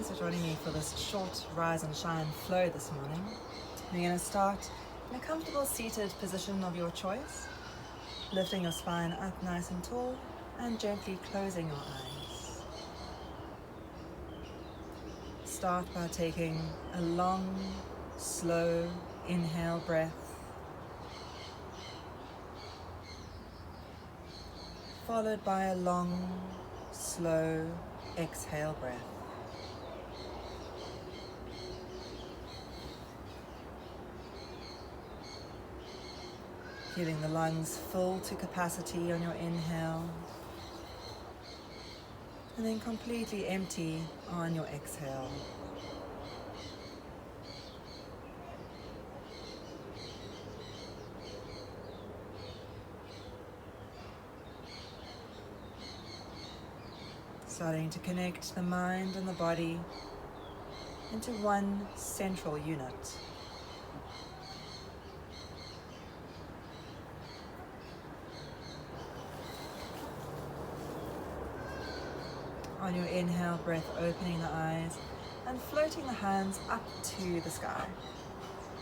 Thanks for joining me for this short rise and shine flow this morning. We're going to start in a comfortable seated position of your choice, lifting your spine up nice and tall and gently closing your eyes. Start by taking a long, slow inhale breath, followed by a long, slow exhale breath. Feeling the lungs full to capacity on your inhale, and then completely empty on your exhale. Starting to connect the mind and the body into one central unit. On your inhale, breath opening the eyes and floating the hands up to the sky.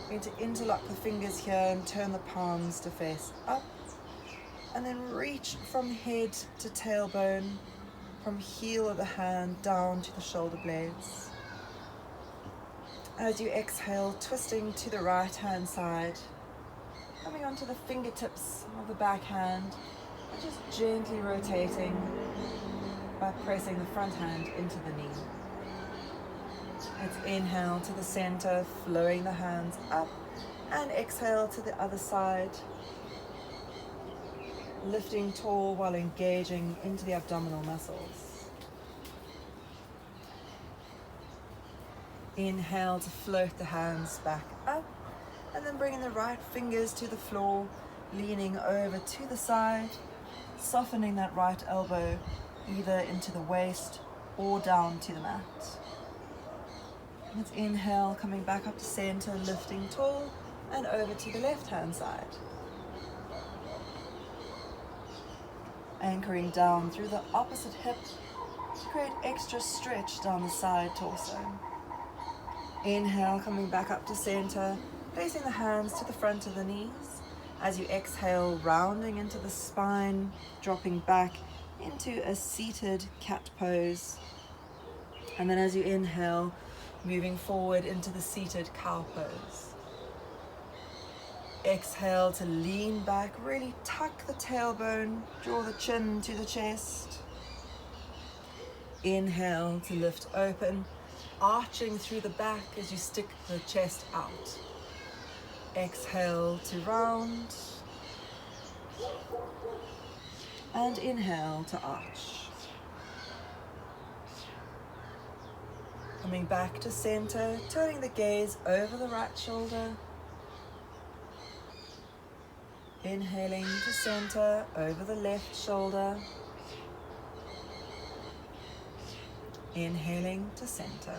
We're going to interlock the fingers here and turn the palms to face up, and then reach from head to tailbone, from heel of the hand down to the shoulder blades. As you exhale, twisting to the right hand side, coming onto the fingertips of the back hand and just gently rotating by pressing the front hand into the knee. Let's inhale to the center, flowing the hands up, and exhale to the other side, lifting tall while engaging into the abdominal muscles. Inhale to float the hands back up, and then bringing the right fingers to the floor, leaning over to the side, softening that right elbow either into the waist or down to the mat. Let's inhale, coming back up to center, lifting tall and over to the left hand side. Anchoring down through the opposite hip to create extra stretch down the side torso. Inhale, coming back up to center, placing the hands to the front of the knees. As you exhale, rounding into the spine, dropping back into a seated cat pose. And then as you inhale, moving forward into the seated cow pose. Exhale to lean back, really tuck the tailbone, draw the chin to the chest. Inhale to lift open, arching through the back as you stick the chest out. Exhale to round. And inhale to arch. Coming back to center, turning the gaze over the right shoulder. Inhaling to center, over the left shoulder. Inhaling to center.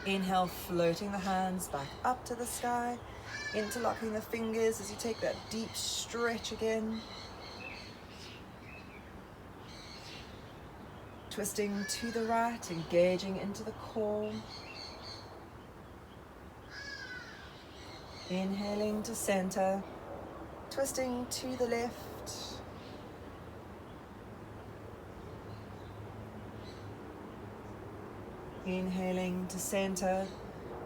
Inhale, floating the hands back up to the sky, interlocking the fingers as you take that deep stretch again. Twisting to the right, engaging into the core. Inhaling to center, twisting to the left. Inhaling to center,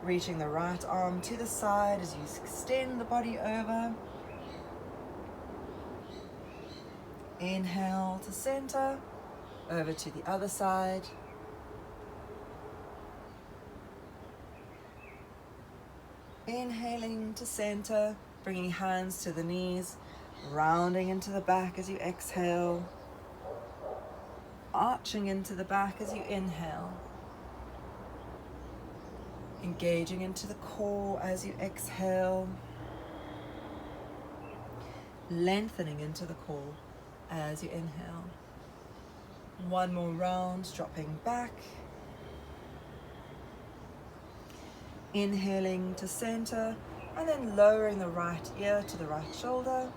reaching the right arm to the side as you extend the body over. Inhale to center, over to the other side. Inhaling to center, bringing hands to the knees, rounding into the back as you exhale, arching into the back as you inhale, engaging into the core as you exhale, lengthening into the core as you inhale. One more round, dropping back. Inhaling to center, and then lowering the right ear to the right shoulder.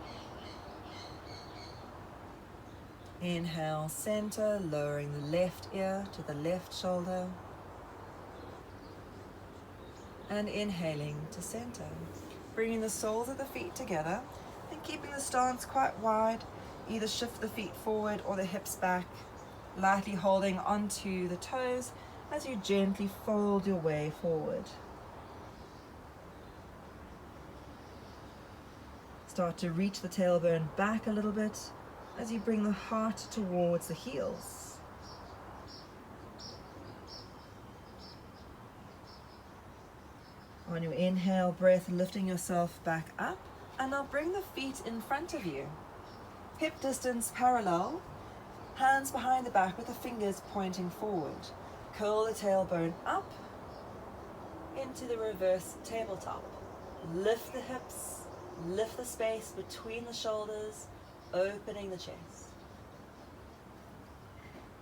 Inhale, center, lowering the left ear to the left shoulder. And inhaling to center. Bringing the soles of the feet together and keeping the stance quite wide. Either shift the feet forward or the hips back, lightly holding onto the toes as you gently fold your way forward. Start to reach the tailbone back a little bit as you bring the heart towards the heels. On your inhale breath, lifting yourself back up, and now bring the feet in front of you. Hip distance parallel, hands behind the back with the fingers pointing forward. Curl the tailbone up into the reverse tabletop. Lift the hips, lift the space between the shoulders, opening the chest.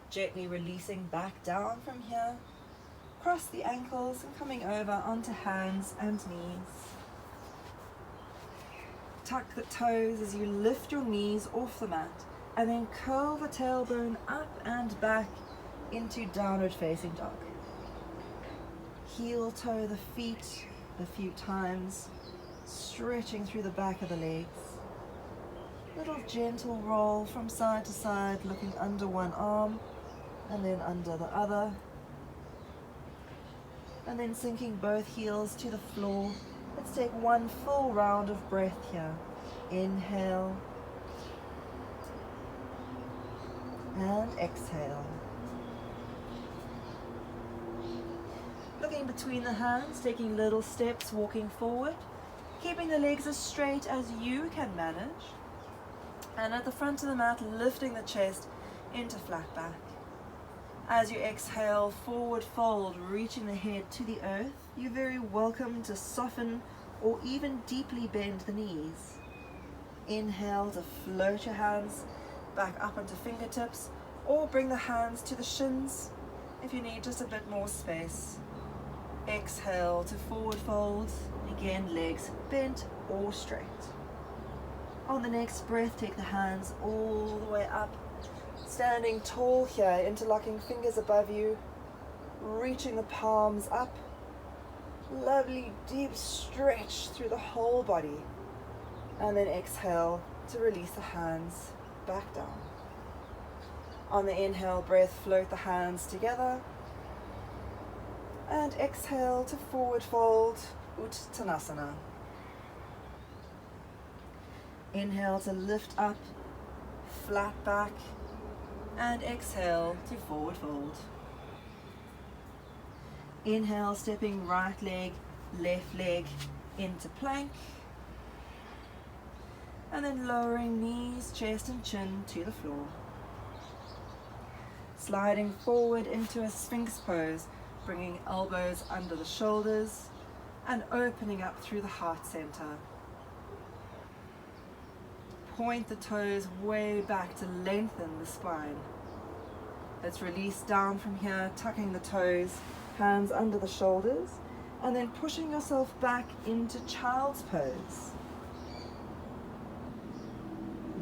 Gently releasing back down from here. Cross the ankles and coming over onto hands and knees. Tuck the toes as you lift your knees off the mat, and then curl the tailbone up and back into downward facing dog. Heel toe the feet a few times, stretching through the back of the legs. Little gentle roll from side to side, looking under one arm and then under the other. And then sinking both heels to the floor. Let's take one full round of breath here. Inhale and exhale. Looking between the hands, taking little steps, walking forward, keeping the legs as straight as you can manage. And at the front of the mat, lifting the chest into flat back. As you exhale, forward fold, reaching the head to the earth. You're very welcome to soften or even deeply bend the knees. Inhale to float your hands back up into fingertips, or bring the hands to the shins if you need just a bit more space. Exhale to forward fold, again legs bent or straight. On the next breath, take the hands all the way up, standing tall here, interlocking fingers above you, reaching the palms up. Lovely deep stretch through the whole body. And then exhale to release the hands back down. On the inhale breath, float the hands together. And exhale to forward fold, Uttanasana. Inhale to lift up, flat back, and exhale to forward fold. Inhale, stepping right leg, left leg into plank. And then lowering knees, chest and chin to the floor. Sliding forward into a Sphinx pose, bringing elbows under the shoulders and opening up through the heart center. Point the toes way back to lengthen the spine. Let's release down from here, tucking the toes, hands under the shoulders, and then pushing yourself back into child's pose.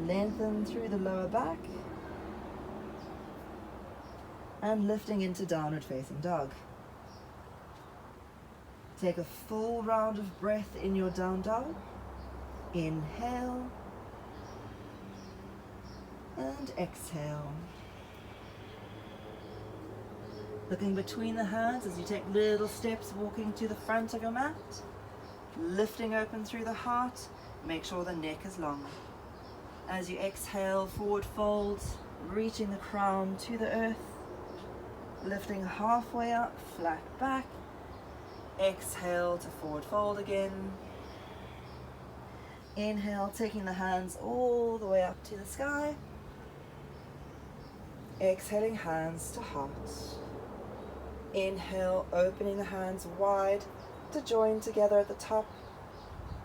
Lengthen through the lower back and lifting into downward facing dog. Take a full round of breath in your down dog. Inhale and exhale. Looking between the hands as you take little steps, walking to the front of your mat, lifting open through the heart. Make sure the neck is long. As you exhale, forward fold, reaching the crown to the earth, lifting halfway up, flat back. Exhale to forward fold again. Inhale, taking the hands all the way up to the sky. Exhaling, hands to heart. Inhale, opening the hands wide to join together at the top.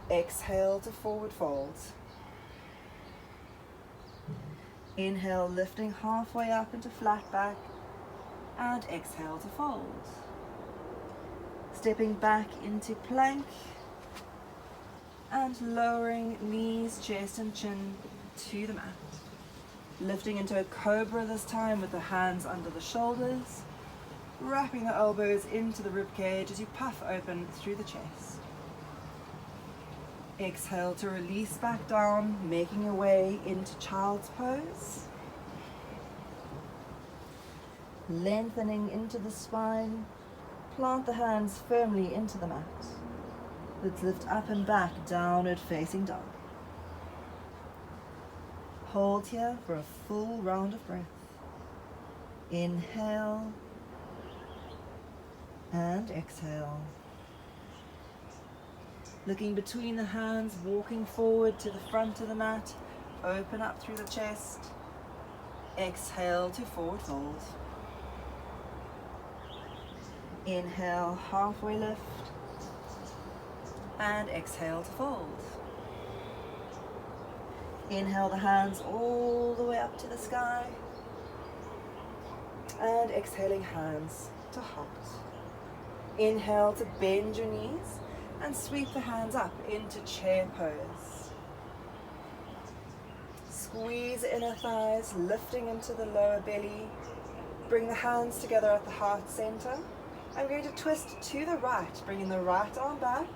Exhale to forward fold. Inhale, lifting halfway up into flat back, and exhale to fold. Stepping back into plank, and lowering knees, chest and chin to the mat. Lifting into a cobra this time with the hands under the shoulders, wrapping the elbows into the rib cage as you puff open through the chest. Exhale to release back down, making your way into child's pose. Lengthening into the spine, plant the hands firmly into the mat. Let's lift up and back, downward facing dog. Hold here for a full round of breath. Inhale and exhale. Looking between the hands, walking forward to the front of the mat, open up through the chest. Exhale to forward fold. Inhale, halfway lift, and exhale to fold. Inhale the hands all the way up to the sky, and exhaling hands to heart. Inhale to bend your knees and sweep the hands up into chair pose. Squeeze inner thighs, lifting into the lower belly. Bring the hands together at the heart center. I'm going to twist to the right, bringing the right arm back,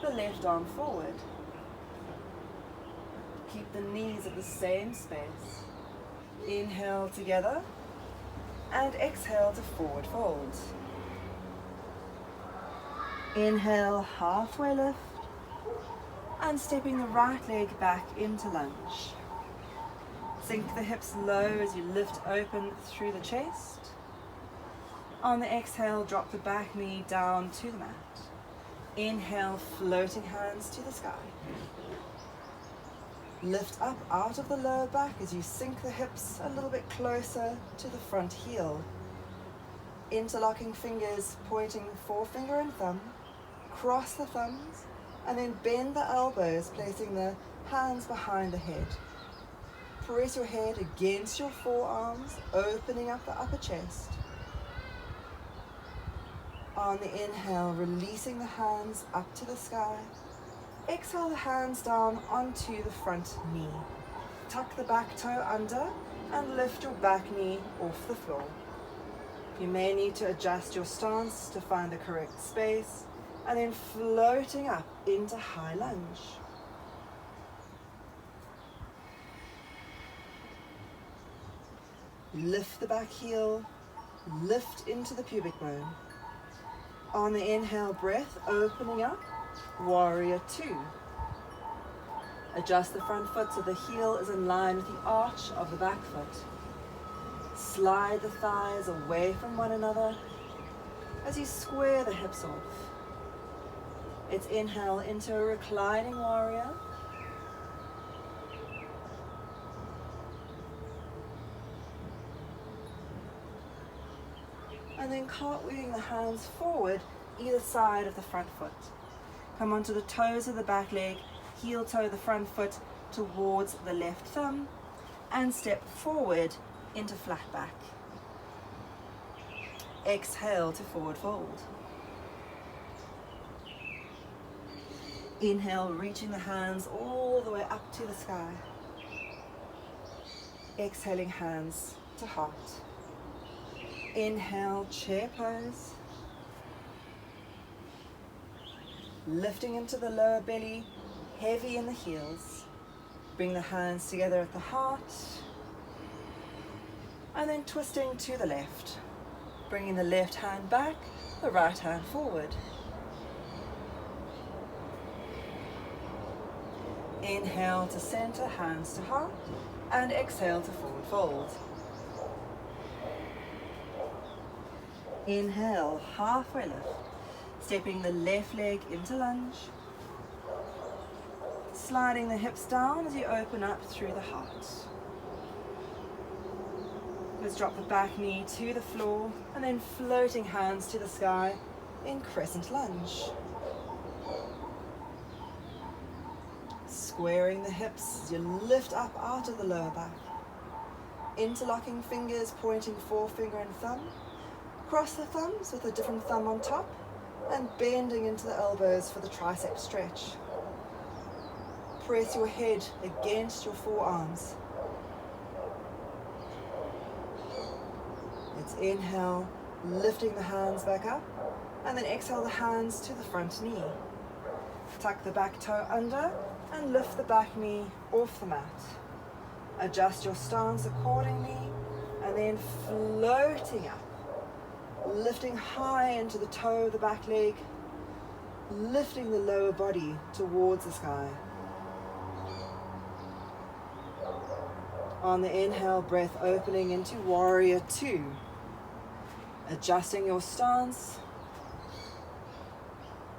the left arm forward. Keep the knees at the same space. Inhale together and exhale to forward fold. Inhale, halfway lift, and stepping the right leg back into lunge. Sink the hips low as you lift open through the chest. On the exhale, drop the back knee down to the mat. Inhale, floating hands to the sky. Lift up out of the lower back as you sink the hips a little bit closer to the front heel. Interlocking fingers, pointing forefinger and thumb. Cross the thumbs and then bend the elbows, placing the hands behind the head. Press your head against your forearms, opening up the upper chest. On the inhale, releasing the hands up to the sky. Exhale the hands down onto the front knee. Tuck the back toe under and lift your back knee off the floor. You may need to adjust your stance to find the correct space, and then floating up into high lunge. Lift the back heel, lift into the pubic bone. On the inhale breath, opening up, warrior two. Adjust the front foot so the heel is in line with the arch of the back foot. Slide the thighs away from one another as you square the hips off. It's inhale into a reclining warrior. And then cartwheeling the hands forward, either side of the front foot. Come onto the toes of the back leg, heel toe the front foot towards the left thumb, and step forward into flat back. Exhale to forward fold. Inhale, reaching the hands all the way up to the sky. Exhaling hands to heart. Inhale, chair pose. Lifting into the lower belly, heavy in the heels. Bring the hands together at the heart. And then twisting to the left. Bringing the left hand back, the right hand forward. Inhale to center, hands to heart, and exhale to forward fold. Inhale, halfway lift, stepping the left leg into lunge, sliding the hips down as you open up through the heart. Let's drop the back knee to the floor and then floating hands to the sky in crescent lunge. Squaring the hips as you lift up out of the lower back. Interlocking fingers, pointing forefinger and thumb. Cross the thumbs with a different thumb on top and bending into the elbows for the tricep stretch. Press your head against your forearms. Let's inhale, lifting the hands back up, and then exhale the hands to the front knee. Tuck the back toe under and lift the back knee off the mat. Adjust your stance accordingly, and then floating up, lifting high into the toe of the back leg, lifting the lower body towards the sky. On the inhale, breath opening into Warrior Two. Adjusting your stance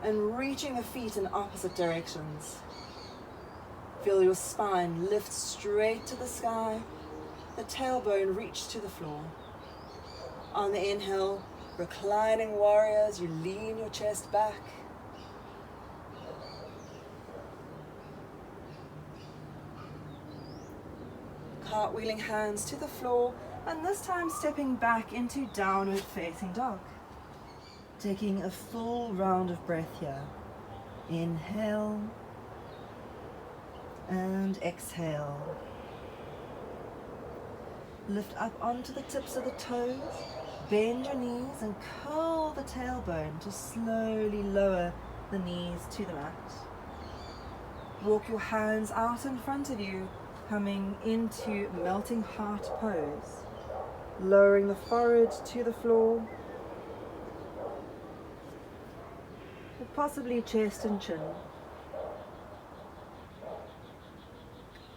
and reaching the feet in opposite directions. Feel your spine lift straight to the sky, the tailbone reach to the floor. On the inhale, reclining warrior as you lean your chest back. Cartwheeling hands to the floor, and this time stepping back into downward facing dog. Taking a full round of breath here. Inhale and exhale. Lift up onto the tips of the toes, bend your knees and curl the tailbone to slowly lower the knees to the mat. Walk your hands out in front of you, coming into melting heart pose, lowering the forehead to the floor, or possibly chest and chin.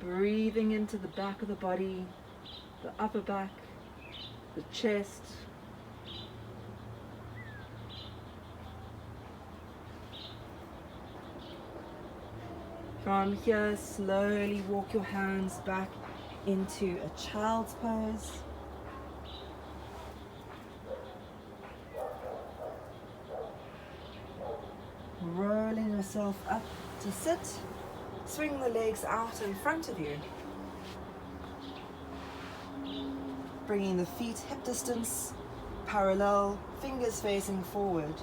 Breathing into the back of the body, the upper back, the chest. From here, slowly walk your hands back into a child's pose. Rolling yourself up to sit. Swing the legs out in front of you. Bringing the feet hip distance, parallel, fingers facing forward.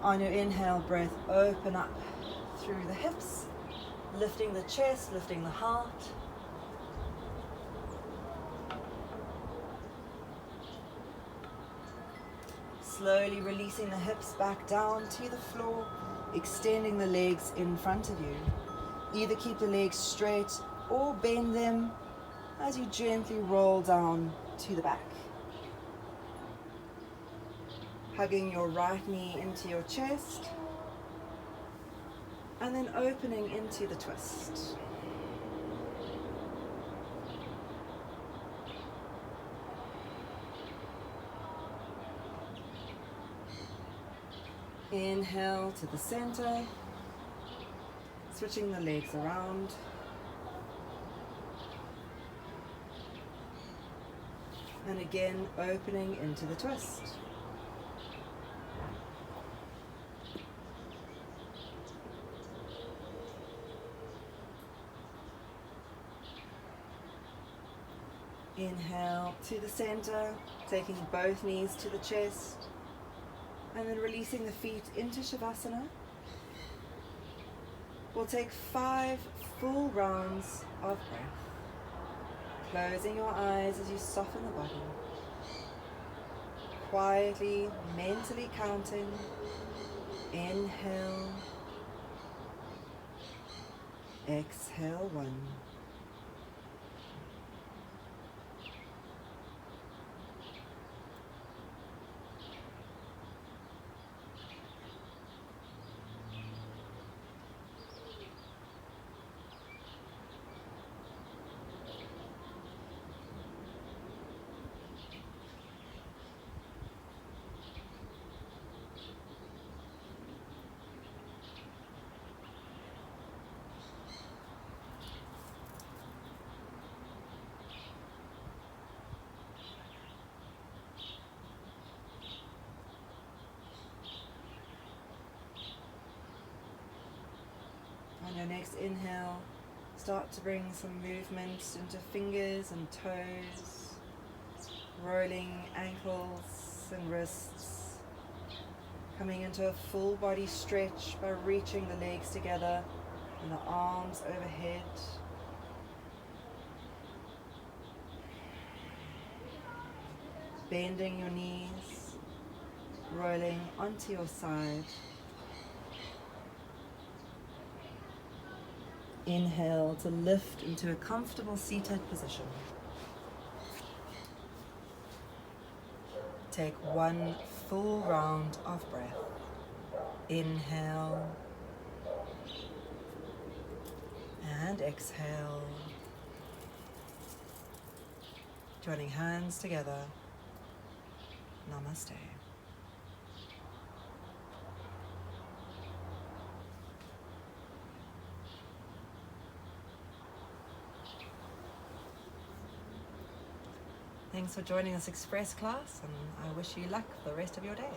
On your inhale, breath open up through the hips, lifting the chest, lifting the heart. Slowly releasing the hips back down to the floor, extending the legs in front of you. Either keep the legs straight or bend them as you gently roll down to the back. Hugging your right knee into your chest and then opening into the twist. Inhale to the center. Switching the legs around. And again, opening into the twist. Inhale to the center, taking both knees to the chest, and then releasing the feet into Shavasana. We'll take 5 full rounds of breath, closing your eyes as you soften the body, quietly, mentally counting. Inhale, exhale 1. On your next inhale, start to bring some movement into fingers and toes, rolling ankles and wrists, coming into a full body stretch by reaching the legs together and the arms overhead. Bending your knees, rolling onto your side. Inhale to lift into a comfortable seated position. Take one full round of breath. Inhale and exhale. Joining hands together. Namaste. Thanks for joining us Express class, and I wish you luck for the rest of your day.